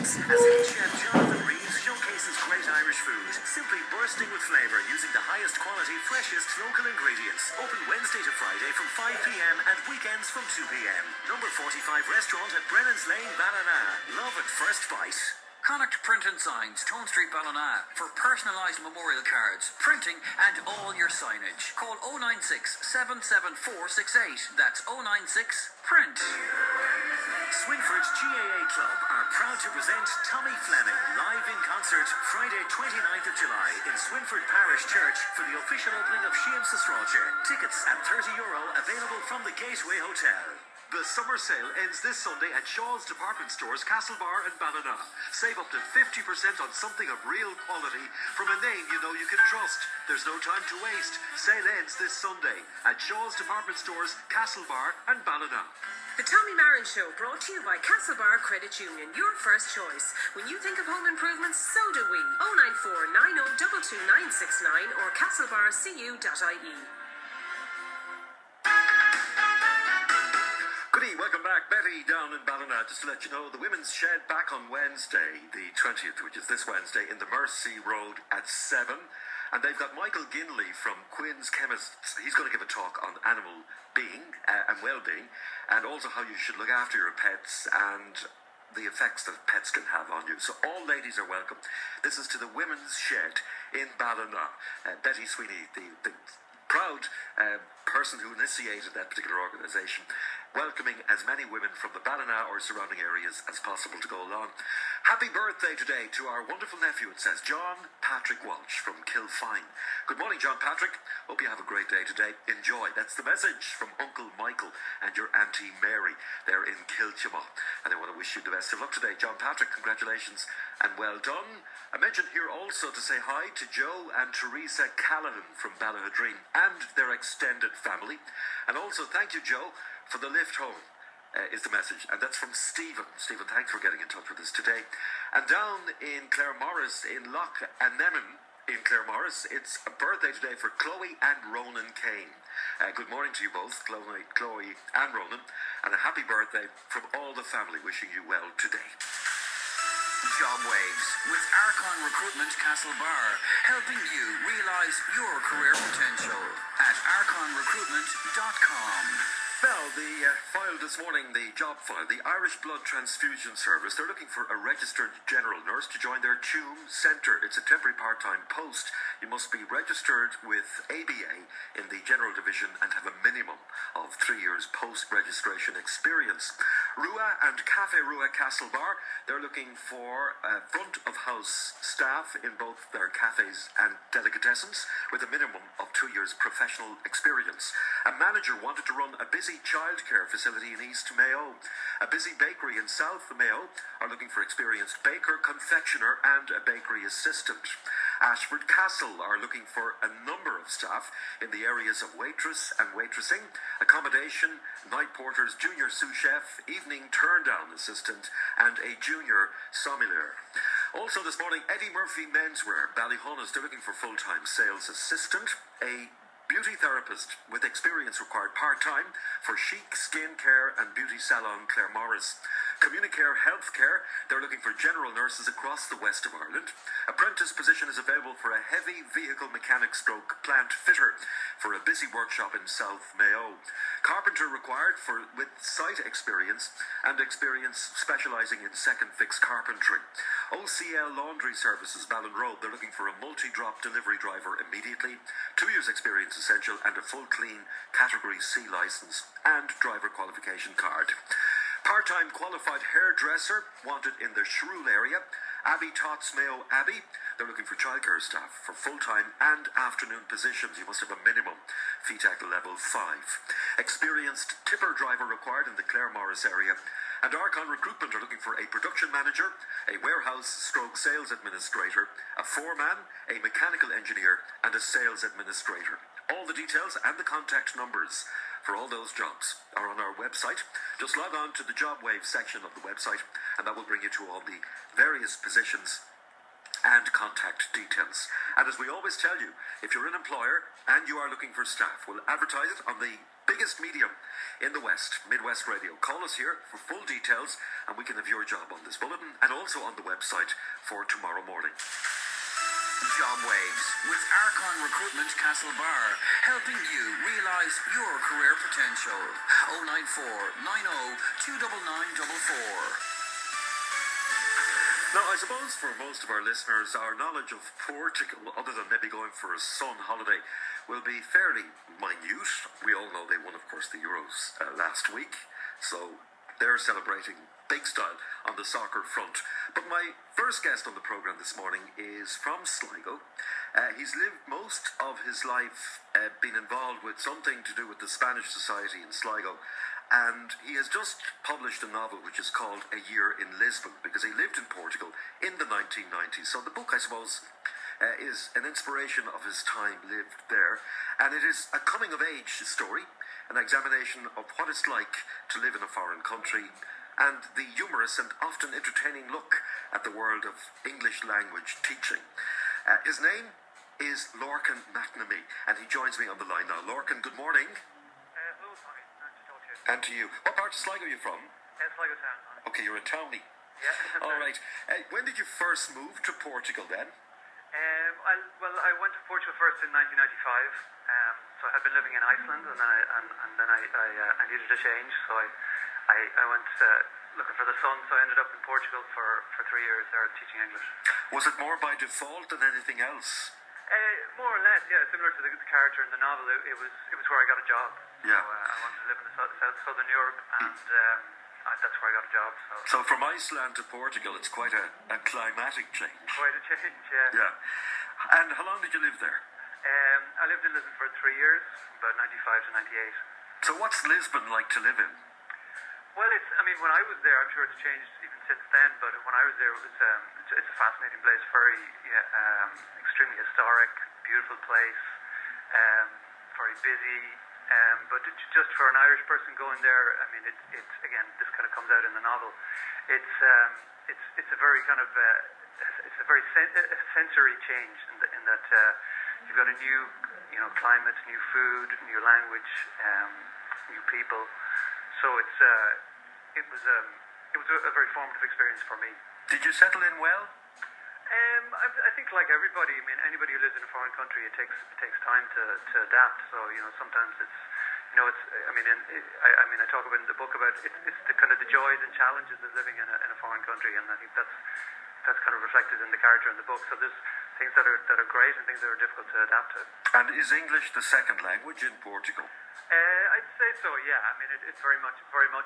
ingredients as head chef Jonathan Reeves showcases great Irish food, simply bursting with flavour using the highest quality, freshest local ingredients. Open Wednesday to Friday from 5 p.m. and weekends from 2 p.m. Number 45 restaurant at Brennan's Lane, Ballina. Love at first bite. Connacht Print and Signs, Tone Street, Ballina, for personalised memorial cards, printing and all your signage. Call 096 77468. That's 096 Print. Swinford GAA Club are proud to present Tommy Fleming live in concert Friday 29th of July in Swinford Parish Church for the official opening of Seamus Sráide. Tickets at €30 available from the Gateway Hotel. The summer sale ends this Sunday at Shaw's Department Stores, Castlebar and Ballina. Save up to 50% on something of real quality from a name you know you can trust. There's no time to waste. Sale ends this Sunday at Shaw's Department Stores, Castlebar and Ballina. The Tommy Marren Show, brought to you by Castlebar Credit Union, your first choice. When you think of home improvements, so do we. 094 90 22969 or castlebarcu.ie. Welcome back. Betty down in Ballina. Just to let you know, the Women's Shed back on Wednesday, the 20th, which is this Wednesday, in the Mercy Road at 7. And they've got Michael Ginley from Quinn's Chemists. He's going to give a talk on animal being and well-being, and also how you should look after your pets and the effects that pets can have on you. So all ladies are welcome. This is to the Women's Shed in Ballina. Betty Sweeney, the proud person who initiated that particular organisation, welcoming as many women from the Ballina or surrounding areas as possible to go along. Happy birthday today to our wonderful nephew, it says, John Patrick Walsh from Kilfine. Good morning, John Patrick. Hope you have a great day today. Enjoy. That's the message from Uncle Michael and your Auntie Mary. They're in Kiltimagh, and they want to wish you the best of luck today. John Patrick, congratulations and well done. I mentioned here also to say hi to Joe and Teresa Callahan from Ballahadreen and their extended family. And also thank you, Joe, for the lift home, is the message. And that's from Stephen. Stephen, thanks for getting in touch with us today. And down in Claremorris, in Loch Anemone, in Claremorris, it's a birthday today for Chloe and Ronan Kane. Good morning to you both, Chloe and Ronan. And a happy birthday from all the family, wishing you well today. Job Waves with Archon Recruitment Castlebar, helping you realise your career potential at archonrecruitment.com. Well, the file this morning, the job file, the Irish Blood Transfusion Service, they're looking for a registered general nurse to join their Tuam Centre. It's a temporary part-time post. You must be registered with ABA in the general division and have a minimum of 3 years post-registration experience. Rua and Cafe Rua Castlebar, they're looking for front-of-house staff in both their cafes and delicatessens with a minimum of 2 years professional experience. A manager wanted to run a busy childcare facility in East Mayo. A busy bakery in South Mayo are looking for experienced baker, confectioner and a bakery assistant. Ashford Castle are looking for a number of staff in the areas of waitress and waitressing, accommodation, night porters, junior sous chef, evening turn-down assistant and a junior sommelier. Also this morning, Eddie Murphy Menswear, Ballyhonus, they're looking for full-time sales assistant, a beauty therapist with experience required part-time for Chic Skin Care and Beauty Salon Claremorris. Communicare Healthcare, they're looking for general nurses across the west of Ireland. Apprentice position is available for a heavy vehicle mechanic stroke plant fitter for a busy workshop in South Mayo. Carpenter required with site experience and experience specialising in second fix carpentry. OCL Laundry Services, Ballinrobe, they're looking for a multi-drop delivery driver immediately, 2 years experience essential and a full clean Category C licence and driver qualification card. Part-time qualified hairdresser wanted in the Shrule area. Abbey Tots Mayo Abbey, they're looking for childcare staff for full-time and afternoon positions. You must have a minimum FETAC level 5. Experienced tipper driver required in the Claremorris area. And Archon Recruitment are looking for a production manager, a warehouse stroke sales administrator, a foreman, a mechanical engineer and a sales administrator. All the details and the contact numbers for all those jobs are on our website. Just log on to the Job Wave section of the website and that will bring you to all the various positions and contact details. And as we always tell you, if you're an employer and you are looking for staff, we'll advertise it on the biggest medium in the West, Midwest Radio. Call us here for full details and we can have your job on this bulletin and also on the website for tomorrow morning. Job Waves with Archon Recruitment Castlebar, helping you realise your career potential. 094 90 29944. Now, I suppose for most of our listeners, our knowledge of Portugal, other than maybe going for a sun holiday, will be fairly minute. We all know they won, of course, the Euros last week, so they're celebrating big style on the soccer front. But my first guest on the programme this morning is from Sligo. He's lived most of his life been involved with something to do with the Spanish society in Sligo. And he has just published a novel which is called A Year in Lisbon, because he lived in Portugal in the 1990s. So the book, I suppose, is an inspiration of his time lived there. And it is a coming-of-age story, an examination of what it's like to live in a foreign country, and the humorous and often entertaining look at the world of English language teaching. His name is Lorcan McNamee, and he joins me on the line now. Lorcan, good morning. Hello, Tommy. Nice to talk to you. And to you. What part of Sligo are you from? Sligo town. Okay, you're in Townie. Yeah. All right. When did you first move to Portugal then? I went to Portugal first in 1995. So I had been living in Iceland, and then I needed a change. So I went looking for the sun. So I ended up in Portugal for 3 years there teaching English. Was it more by default than anything else? More or less, yeah. Similar to the character in the novel, it was where I got a job. Yeah. So, I wanted to live in the southern Europe, and that's where I got a job. So from Iceland to Portugal, it's quite a climatic change. Quite a change, yeah. Yeah. And how long did you live there? I lived in Lisbon for 3 years, about 95 to 98. So what's Lisbon like to live in? Well, when I was there, I'm sure it's changed even since then, but when I was there, it's a fascinating place, very extremely historic, beautiful place, very busy, but just for an Irish person going there, it's again, this kind of comes out in the novel, it's a very kind of, it's a very sensory change in that you've got a new, climate, new food, new language, new people. So it was a very formative experience for me. Did you settle in well? I think like everybody, anybody who lives in a foreign country, it takes time to adapt. So sometimes it's I talk about in the book about it's the kind of the joys and challenges of living in a foreign country, and I think that's kind of reflected in the character in the book. So there's things that are great and things that are difficult to adapt to. And is English the second language in Portugal? I'd say so, yeah. It's very much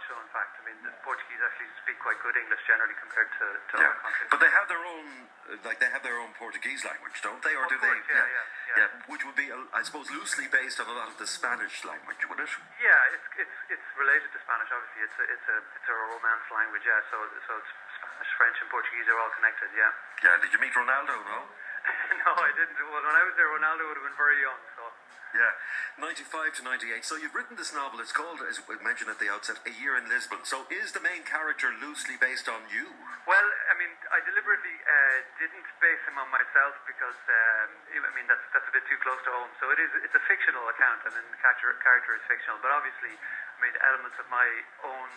so. In fact, the Portuguese actually speak quite good English generally compared to other countries. But they have their own Portuguese language, don't they? Or do they? Yeah. Which would be, I suppose, loosely based on a lot of the Spanish language, would it? Yeah, it's related to Spanish. Obviously, it's a Romance language. Yeah, so it's Spanish, French, and Portuguese are all connected. Yeah. Yeah. Did you meet Ronaldo? No. No, I didn't. Well, when I was there, Ronaldo would have been very young. So. Yeah, 95 to 98. So you've written this novel. It's called, as we mentioned at the outset, A Year in Lisbon. So is the main character loosely based on you? Well, I deliberately didn't base him on myself because that's a bit too close to home. So it's a fictional account. The character is fictional, but obviously, elements of my own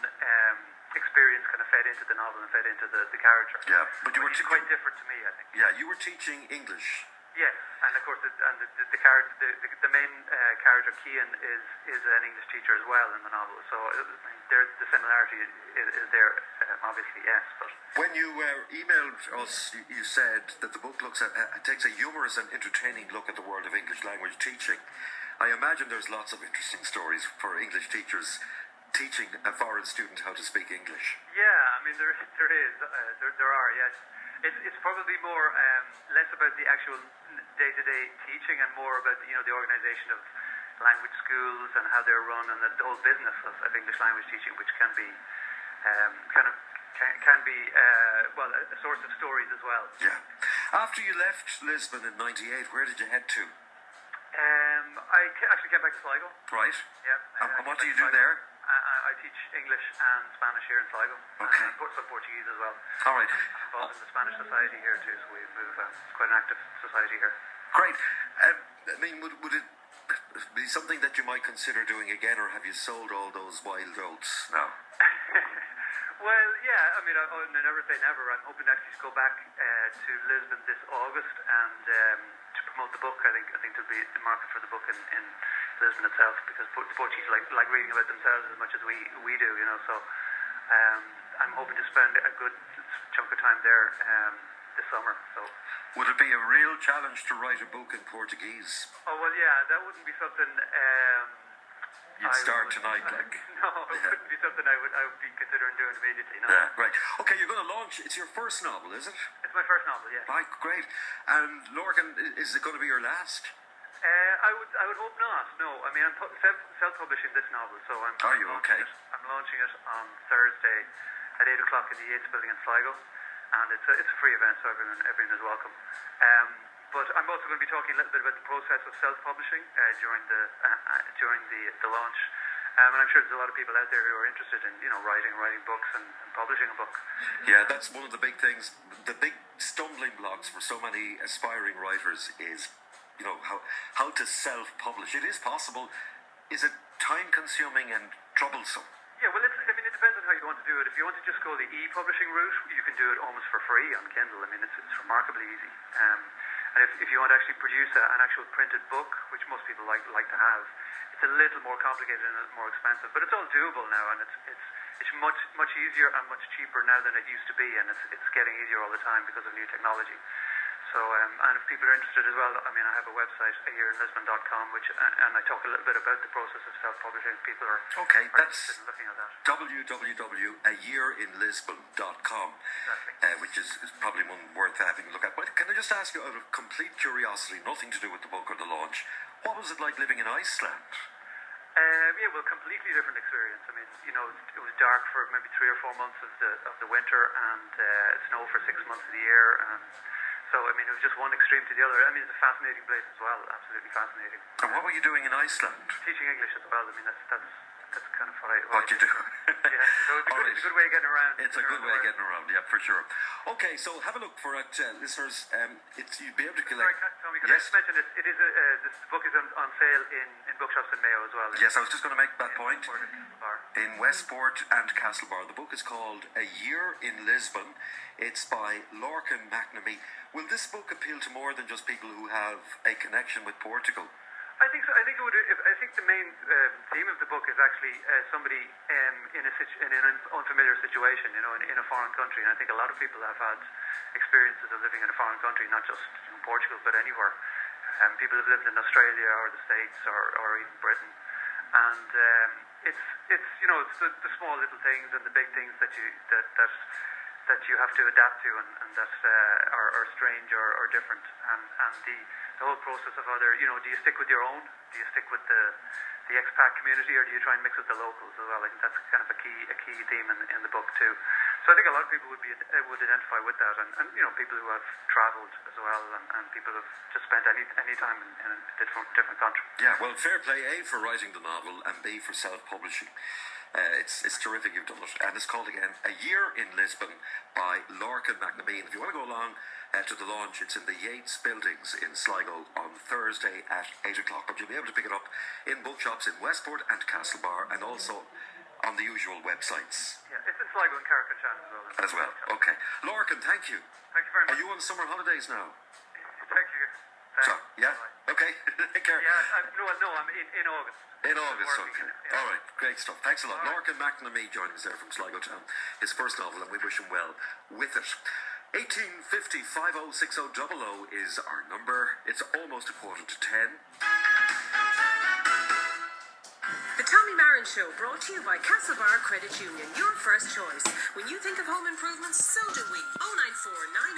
experience kind of fed into the novel and fed into the character. Yeah, but you were quite different to me, I think. Yeah, you were teaching English. Yes, and of course, the character, the main character, Cian, is an English teacher as well in the novel. So the similarity is there, obviously, yes. But when you emailed us, you said that the book takes a humorous and entertaining look at the world of English language teaching. I imagine there's lots of interesting stories for English teachers teaching a foreign student how to speak English. Yeah, there is. There are, yes. It's probably more less about the actual day-to-day teaching and more about the organisation of language schools and how they're run and the whole business of English language teaching, which can be a source of stories as well. Yeah. After you left Lisbon in '98, where did you head to? I actually came back to Sligo. Right. Yeah. And what do you do there? I teach teach English and Spanish here in Sligo. Okay. And some Portuguese as well. All right. I'm involved in the Spanish Society here too, so it's quite an active society here. Great. I mean, would it be something that you might consider doing again, or have you sold all those wild oats now? Well, yeah, I mean, I never say never. I'm hoping actually to go back to Lisbon this August and to promote the book. I think there'll be the market for the book in Lisbon itself, because the Portuguese like reading about themselves as much as we do, you know. So I'm hoping to spend a good chunk of time there this summer. So. Would it be a real challenge to write a book in Portuguese? Oh, well, yeah, that wouldn't be something... You'd start tonight, like... No, it wouldn't be something I would be considering doing immediately, no. Yeah, right. Okay, you're going to launch... It's your first novel, is it? It's my first novel, yeah. Right, great. And Lorcan, is it going to be your last? I would hope not, no. I mean, I'm self-publishing this novel, so I'm... Are you? Okay. I'm launching it on Thursday at 8 o'clock in the Yates Building in Sligo, and it's a free event, so everyone is welcome. But I'm also going to be talking a little bit about the process of self-publishing during the launch. And I'm sure there's a lot of people out there who are interested in, you know, writing books and publishing a book. Yeah, that's one of the big things. The big stumbling blocks for so many aspiring writers is, you know, how to self-publish. It is possible. Is it time-consuming and troublesome? Yeah, well, it depends on how you want to do it. If you want to just go the e-publishing route, you can do it almost for free on Kindle. I mean, it's remarkably easy. And if you want to actually produce an actual printed book, which most people like to have, it's a little more complicated and a little more expensive, but it's all doable now, and it's much easier and much cheaper now than it used to be, and it's getting easier all the time because of new technology. So, and if people are interested as well, I mean, I have a website here in Lisbon.com, and I talk a little bit about the process of self-publishing. People are interested in looking at that. www.ayearinlisbon.com, Exactly. Which is probably one worth having a look at. But can I just ask you, out of complete curiosity, nothing to do with the book or the launch, what was it like living in Iceland? Yeah, well, completely different experience. I mean, you know, it was dark for maybe 3 or 4 months of the winter, and snow for 6 months of the year, and so, I mean, it was just one extreme to the other. I mean, it's a fascinating place as well, absolutely fascinating. And what were you doing in Iceland? Teaching English as well. I mean, that's kind of what you do. Yeah, so it's a good way of getting around. It's a good way of getting around, yeah, for sure. Okay, so have a look for it, listeners. You'd be able to collect... Sorry, Tommy, can I just mention this? This book is on sale in bookshops in Mayo as well. Yes, I was just going to make that point. In Westport and Castlebar. The book is called A Year in Lisbon. It's by Lorcan McNamee. Will this book appeal to more than just people who have a connection with Portugal? I think so. I think it would. I think the main theme of the book is actually somebody in an unfamiliar situation, you know, in a foreign country. And I think a lot of people have had experiences of living in a foreign country, not just in Portugal, but anywhere. People have lived in Australia or the States or even Britain, and it's you know, it's the small little things and the big things that you have to adapt to and that are strange or different, and the whole process of either, you know, do you stick with your own, do you stick with the expat community, or do you try and mix with the locals as well? I think that's kind of a key theme in the book too. So I think a lot of people would identify with that, and you know, people who have travelled as well, and people who have just spent any time in a different country. Yeah, well, fair play, A, for writing the novel, and B, for self-publishing. It's terrific you've done it, and it's called again A Year in Lisbon by Lorcan McNamee. And if you want to go along to the launch, it's in the Yates Buildings in Sligo on Thursday at 8 o'clock, but you'll be able to pick it up in bookshops in Westport and Castlebar, and also on the usual websites. Yeah, it's in Sligo and Carrick-on-Shannon as well. Okay. Lorcan, thank you. Thank you very much. Are you on summer holidays now? Thank you. So, yeah? Okay. Take care. Yeah, no, I'm in August. In August, okay. Yeah. All right, great stuff. Thanks a lot. Lorcan McNamee joining us there from Sligo Town. His first novel, and we wish him well with it. 1850 5060 00 is our number. It's almost 9:45. The Tommy Marren Show, brought to you by Castlebar Credit Union, your first choice. When you think of home improvements, so do we. 094 90